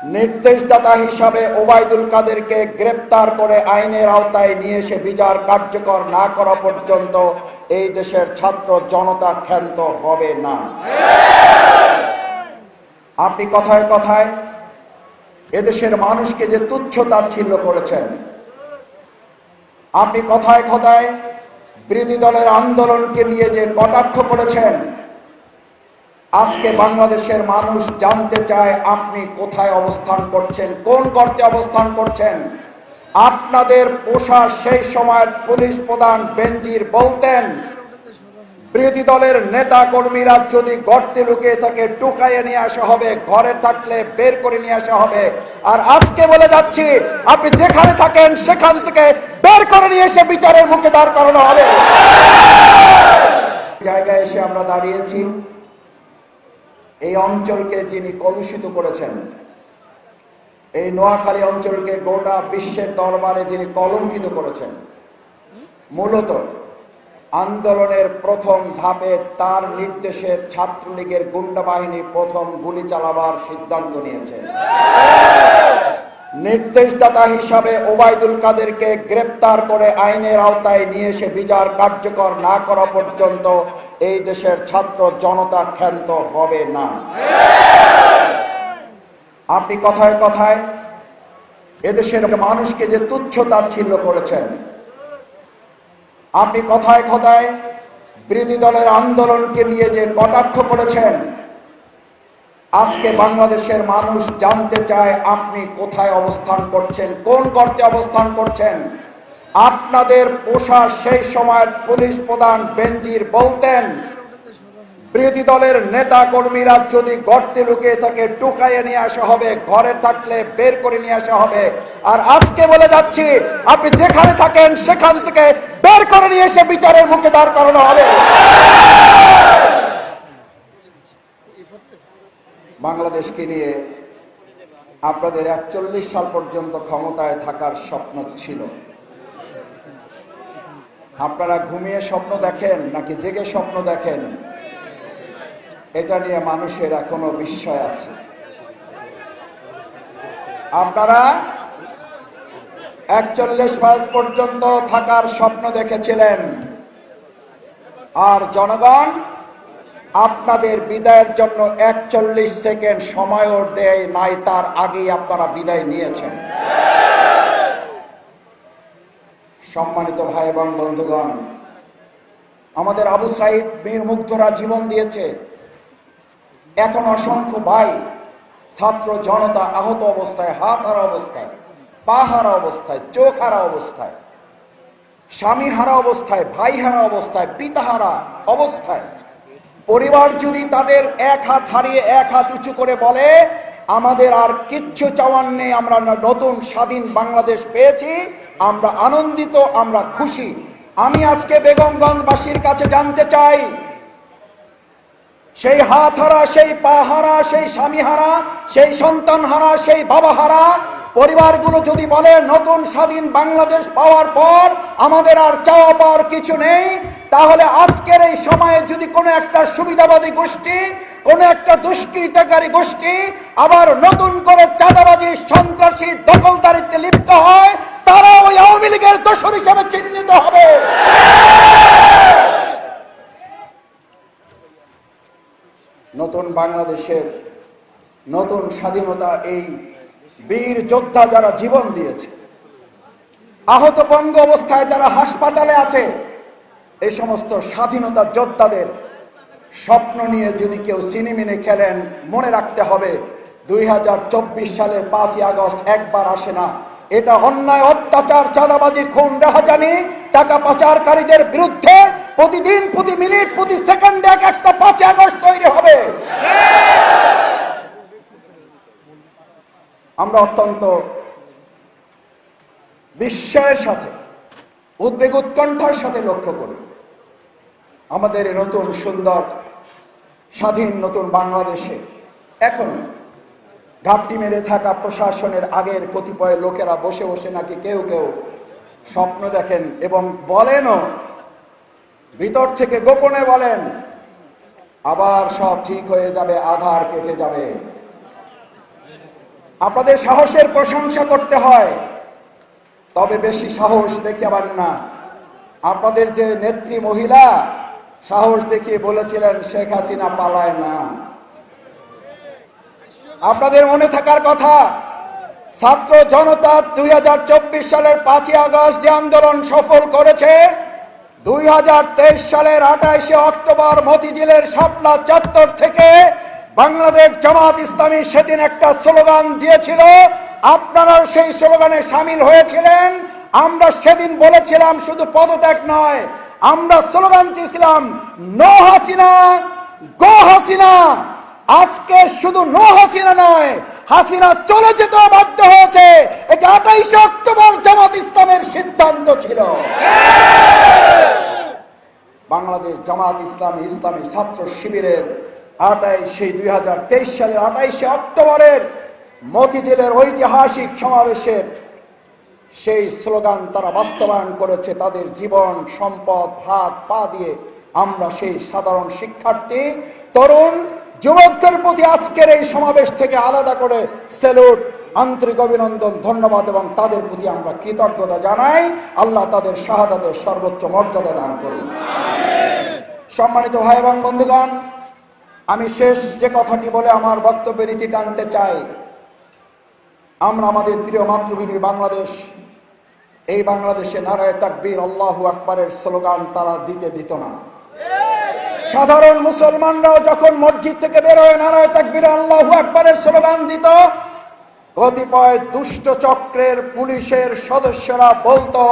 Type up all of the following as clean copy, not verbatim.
নির্দেশদাতা হিসাবে ওবায়দুল কাদেরকে গ্রেপ্তার করে আইনের আওতায় নিয়ে এসে বিচার কার্যকর না করা পর্যন্ত এই দেশের ছাত্র জনতা ক্ষান্ত হবে না। আপনি কথায় কথায় এদেশের মানুষকে যে তুচ্ছ তাচ্ছিল্য করেছেন, আপনি কথায় কথায় বিরোধী দলের আন্দোলনকে নিয়ে যে কটাক্ষ করেছেন, আজকে বাংলাদেশের মানুষ জানতে চায় আপনি কোথায় অবস্থান করছেন, কোন গর্তে অবস্থান করছেন। আপনাদের পোষা সেই সময়ের পুলিশ প্রধান বেনজির বলতেন, বিরোধী দলের নেতা কর্মীরা যদি গর্তে লুকিয়ে থাকে টুকাইয়ে নিয়ে আসা হবে, ঘরে থাকলে বের করে নিয়ে আসা হবে। আর আজকে বলে যাচ্ছি, আপনি যেখানে থাকেন সেখান থেকে বের করে নিয়ে এসে বিচারের মুখে দাঁড় করানো হবে। জায়গায় এসে আমরা দাঁড়িয়েছি, এই অঞ্চলকে যিনি কলুষিত করেছেন, এই নোয়াখালী অঞ্চলকে গোটা বিশ্বের দরবারে যিনি কলঙ্কিত করেছেন, মূলত আন্দোলনের প্রথম ধাপে তার নির্দেশে ছাত্রলীগের গুন্ডা বাহিনী প্রথম গুলি চালাবার সিদ্ধান্ত নিয়েছে। নির্দেশদাতা হিসাবে ওবায়দুল কাদেরকে গ্রেপ্তার করে আইনের আওতায় নিয়ে এসে বিচার কার্যকর না করা পর্যন্ত এই দেশের ছাত্র জনতা ক্ষান্ত হবে না। আপনি কথায় কথায় এদেশের মানুষকে যে তুচ্ছ তাচ্ছিল্য করেছেন, আপনি কথায় কথায় বিরোধী দলের আন্দোলনকে নিয়ে যে কটাক্ষ করেছেন, আজকে বাংলাদেশের মানুষ জানতে চায় আপনি কোথায় অবস্থান করছেন, কোন গর্তে অবস্থান করছেন। আপনাদের পোষা সেই সময়ের পুলিশ প্রধান বেনজির বলতেন, বিরোধী দলের নেতা কর্মীরা যদি গর্তে লুকিয়ে থাকে টুকাইয়ে নিয়ে আসা হবে, ঘরে থাকলে বের করে নিয়ে আসা হবে। আর আজকে বলে যাচ্ছি, আপনি যেখানে থাকেন সেখান থেকে বের করে নিয়ে এসে বিচারের মুখে দাঁড় করানো হবে। বাংলাদেশকে নিয়ে আপনাদের 41 সাল পর্যন্ত ক্ষমতায় থাকার স্বপ্ন ছিল। আপনারা ঘুমিয়ে স্বপ্ন দেখেন নাকি জেগে স্বপ্ন দেখেন, এটা নিয়ে মানুষের এখনো বিস্ময় আছে। আপনারা 41 সাল পর্যন্ত থাকার স্বপ্ন দেখেছিলেন, আর জনগণ আপনাদের বিদায়ের জন্য 41 সেকেন্ড সময়ও দেয় নাই, তার আগেই আপনারা বিদায় নিয়েছেন। সম্মানিত ভাই এবং বন্ধুগণ, আমাদের আবু সাইদ বীর মুগ্ধরা জীবন দিয়েছে, এখন অসংখ্য ভাই ছাত্র জনতা আহত অবস্থায়, হাত হারা অবস্থায়, পা হারা অবস্থায়, চোখ হারা অবস্থায়, স্বামী হারা অবস্থায়, ভাই হারা অবস্থায়, পিতা হারা অবস্থায়। পরিবার যদি তাদের এক হাত হারিয়ে এক হাত উঁচু করে বলে আমাদের আর কিচ্ছু চাওয়ার নেই, আমরা নতুন স্বাধীন বাংলাদেশ পেয়েছি, আমরা আনন্দিত, আমরা খুশি। আমি আজকে বেগমগঞ্জবাসীর কাছে জানতে চাই, সেই হাত হারা, সেই পা হারা, সেই স্বামী হারা, সেই সন্তান হারা, সেই বাবা হারা পরিবারগুলো যদি বলে নতুন স্বাধীন বাংলাদেশ পাওয়ার পর আমাদের আর চাওয়া পাওয়ার কিছু নেই, তাহলে আজকের এই সময়ে যদি কোনো একটা সুবিধাবাদী গোষ্ঠী, কোনো একটা দুষ্কৃতকারী গোষ্ঠী আবার নতুন করে চাঁদাবাজি, সন্ত্রাসী, দখলদারিত্বে লিপ্ত হয়, তারা ওই আওয়ামী লীগের দোসর হিসেবে চিহ্নিত হবে। নতুন বাংলাদেশের নতুন স্বাধীনতা এই বীর যোদ্ধা যারা জীবন দিয়েছে, আহত পঙ্গু অবস্থায় যারা হাসপাতালে আছে, এই সমস্ত স্বাধীনতা যোদ্ধাদের স্বপ্ন নিয়ে যদি কেউ সিনেমিনে খেলেন, মনে রাখতে হবে 2024 সালের 5ই আগস্ট একবার আসে না। এটা অন্যায়, অত্যাচার, চাঁদাবাজি, খুন, রাহাজানি, টাকা পাচারকারীদের বিরুদ্ধে প্রতিদিন, প্রতি মিনিট, প্রতি সেকেন্ডে একটা 5ই আগস্ট তৈরি হবে। আমরা অত্যন্ত বিস্ময়ের সাথে, উদ্বেগ উৎকণ্ঠার সাথে লক্ষ্য করি আমাদের নতুন সুন্দর স্বাধীন নতুন বাংলাদেশে এখন ঘাপটি মেরে থাকা প্রশাসনের আগের কতিপয় লোকেরা বসে বসে নাকি কেউ কেউ স্বপ্ন দেখেন এবং বলেনও, ভিতর থেকে গোপনে বলেন আবার সব ঠিক হয়ে যাবে, আধার কেটে যাবে। আপনাদের সাহসের প্রশংসা করতে হয়, তবে বেশি সাহস দেখাবেন না। আপনাদের যে নেত্রী মহিলা সাহস দেখিয়ে বলেছিলেন শেখ হাসিনা পালায় না। আপনাদের মনে থাকার কথা, ছাত্র জনতা 2024 সালের 5ই আগস্ট যে আন্দোলন সফল করেছে, 2023 সালের 28শে অক্টোবর মতিঝিলের শাপলা চত্বর থেকে বাংলাদেশ জামাত ইসলামী সেদিন একটা স্লোগান দিয়েছিল। আপনারা সেই স্লোগানে সামিল হয়েছিলেন। আমরা সেদিন বলেছিলাম শুধু পদত্যাগ নয়, আমরা স্লোগান দিয়েছিলাম নো হাসিনা গো হাসিনা। আজকে শুধু নো হাসিনা নয়, হাসিনা চলে যেতে বাধ্য হয়েছে। এটা 28শে অক্টোবর জামাত ইসলামের সিদ্ধান্ত ছিল। বাংলাদেশ জামাত ইসলামী ইসলামী ছাত্র শিবিরের 2023 সালের 28শে অক্টোবরের মতিঝিলের ঐতিহাসিক সমাবেশের সেই স্লোগান তারা বাস্তবায়ন করেছে তাদের জীবন সম্পদ হাত পা দিয়ে। আমরা সেই সাধারণ শিক্ষার্থী তরুণ যুবকদের প্রতি আজকের এই সমাবেশ থেকে আলাদা করে স্যালুট, আন্তরিক অভিনন্দন, ধন্যবাদ এবং তাদের প্রতি আমরা কৃতজ্ঞতা জানাই। আল্লাহ তাদের শাহাদাতের সর্বোচ্চ মর্যাদা দান করুন। সম্মানিত ভাই এবং বন্ধুগণ, আমি শেষ যে কথাটি বলে আমার বক্তব্যের ইতি টানতে চাই। আমরা আমাদের প্রিয় মাতৃভূমি বাংলাদেশ, এই বাংলাদেশে নারায়ে তাকবীর আল্লাহু আকবারের স্লোগান তারা দিত না। সাধারণ মুসলমানরাও যখন মসজিদ থেকে বের হয়ে নারায়ে তাকবীর আল্লাহু আকবারের স্লোগান দিত, কতিপয় দুষ্ট চক্রের পুলিশের সদস্যরা বলতো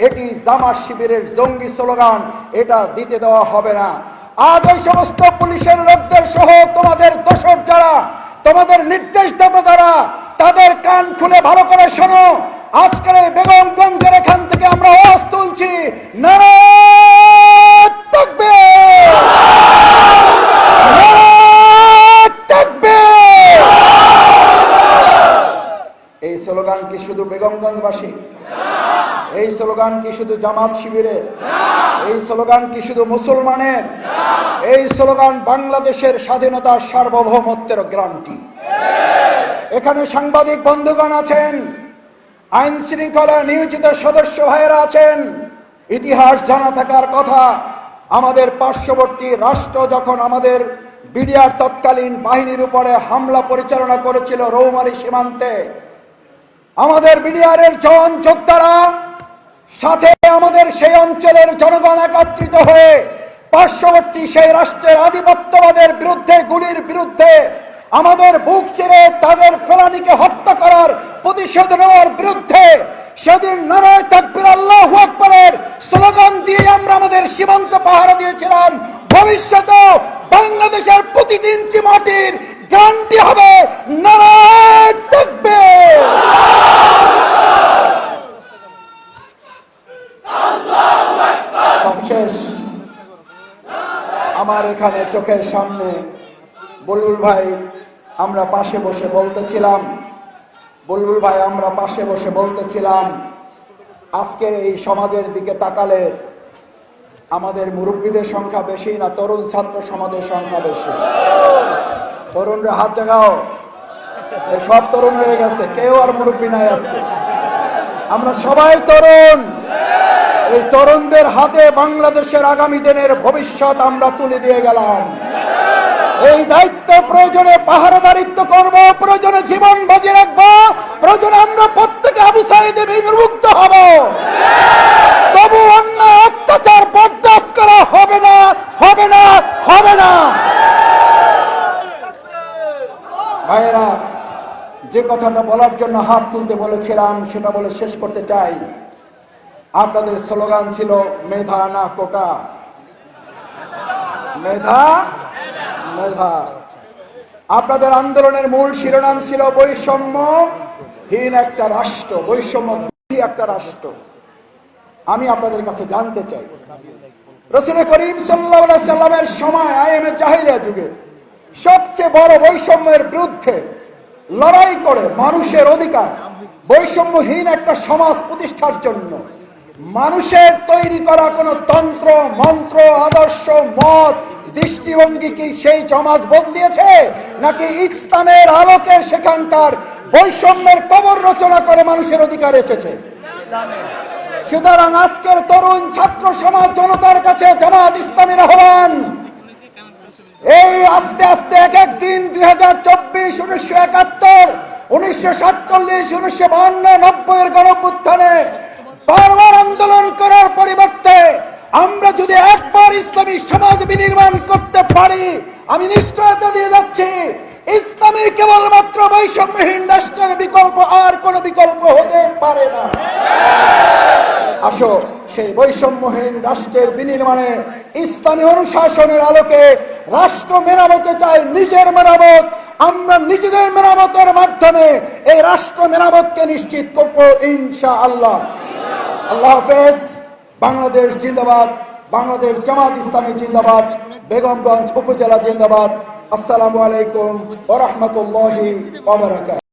এটি জামাত শিবিরের জঙ্গি স্লোগান, এটা দিতে দেওয়া হবে না। আজ ওই সমস্ত পুলিশের লোকদের সহ তোমাদের দোসর যারা, তোমাদের নির্দেশদাতা যারা, তাদের কান খুলে ভালো করে শোনো। আজকের এই বেগমগঞ্জের এখান থেকে আমরা আওয়াজ তুলছি নারায়ে তাকবীর, নারায়ে তাকবীর। এই স্লোগান কি শুধু বেগমগঞ্জবাসী? এই স্লোগান কি শুধু জামাত শিবিরের? এই স্লোগান কি শুধু মুসলমানের? এই স্লোগান বাংলাদেশের স্বাধীনতার সার্বভৌমত্বের গ্যারান্টি। এখানে সাংবাদিক বন্ধুগণ আছেন, আইন শৃঙ্খলা নিয়োজিত সদস্য ভাইয়েরা আছেন। ইতিহাস জানা থাকার কথা, আমাদের পার্শ্ববর্তী রাষ্ট্র যখন আমাদের বিডিআর তৎকালীন বাহিনীর উপরে হামলা পরিচালনা করেছিল রৌমারী সীমান্তে, আমাদের বিডিআরের জওয়ান যোদ্ধারা সাথে আমাদের সেই অঞ্চলের জনগণ একত্রিত হয়ে পার্শ্ববর্তী সেই রাষ্ট্রের আধিপত্যবাদের বিরুদ্ধে, গুলির বিরুদ্ধে, আমাদের বুক চিরে তাদের ফেলানিকে হত্যা করার প্রতিশোধ নেওয়ার বিরুদ্ধে সেদিন নারায়ে তাকবীর আল্লাহু আকবারের স্লোগান দিয়ে আমরা আমাদের সীমান্ত পাহারা দিয়েছিলাম। ভবিষ্যতে বাংলাদেশের প্রতিটি ইঞ্চি মাটির গ্যারান্টি হবে নারায়ে তাকবীর। সবশেষ আমার এখানে চোখের সামনে বুলবুল ভাই আমরা পাশে বসে বলতেছিলাম, বুলবুল ভাই আমরা পাশে বসে বলতেছিলাম, আজকের এই সমাজের দিকে তাকালে আমাদের মুরব্বীদের সংখ্যা বেশি না তরুণ ছাত্র সমাজের সংখ্যা বেশি? তরুণরা হাত জাগাও। সব তরুণ হয়ে গেছে, কেউ আর মুরব্বী নাই আজকে। আমরা সবাই তরুণ। এই তরুণদের হাতে বাংলাদেশের আগামী দিনের ভবিষ্যৎ আমরা তুলে দিয়ে গেলাম। এই দায়িত্ব প্রয়োজনে পাহারাদারিত্ব করব, প্রয়োজনে জীবন বাজি রাখবো, প্রয়োজনে আমরা প্রত্যেকে আবু সাঈদে বিমুগ্ধ হব। তবু অন্যায় অত্যাচার বরদাস্ত করা হবে না, হবে না, হবে না। ভাইয়েরা, যে কথাটা বলার জন্য হাত তুলতে বলেছিলাম সেটা বলে শেষ করতে চাই। আপনাদের স্লোগান ছিল মেধা না কোটা, মেধা মেধা। আপনাদের আন্দোলনের মূল শিরোনাম ছিল বৈষম্যহীন একটা রাষ্ট্র, বৈষম্যবিরোধী একটা রাষ্ট্র। আমি আপনাদের কাছে জানতে চাই, রাসূল করিম সাল্লাল্লাহু আলাইহি সাল্লামের সময় আইএমএ জাহেলিয়া যুগে সবচেয়ে বড় বৈষম্যের বিরুদ্ধে লড়াই করে মানুষের অধিকার, বৈষম্যহীন একটা সমাজ প্রতিষ্ঠার জন্য মানুষের তৈরি করা কোনো তন্ত্র মন্ত্র আদর্শ মত দৃষ্টিভঙ্গি কি সেই সমাজ বদলিয়েছে, নাকি ইসলামের আলোকে সেখানকার বৈষম্যের কবর রচনা করে মানুষের অধিকার এসেছে। সুতরাং আজকের তরুণ ছাত্র সমাজ জনতার কাছে জামাত ইসলামীর আহ্বান, এই আস্তে আস্তে এক এক দিন 2024, 1971, 1947, 1952, 90 এর গণঅভ্যুত্থানে বারবার আন্দোলন করার পরিবর্তে আমরা যদি একবার ইসলামী সমাজ বিনির্মাণ করতে পারি, আমি নিশ্চয়তা দিয়ে যাচ্ছি ইসলামী কেবলমাত্র বৈষম্যহীন রাষ্ট্রের বিকল্প, আর কোন বিকল্প হতে পারে না। আসো সেই বৈষম্যহীন রাষ্ট্রের বিনির্মাণে ইসলামী অনুশাসনের আলোকে রাষ্ট্র মেরামতে চাই, নিজের মেরামত। আমরা নিজেদের মেরামতের মাধ্যমে এই রাষ্ট্র মেরামতকে নিশ্চিত করব ইনশাআল্লাহ। আল্লাহ হাফেজ। বাংলাদেশ জিন্দাবাদ, বাংলাদেশ জামাত ইসলামী জিন্দাবাদ, বেগমগঞ্জ উপজেলা জিন্দাবাদ। আসসালামু আলাইকুম ওয়া রাহমাতুল্লাহি ওয়া বারাকাতুহু।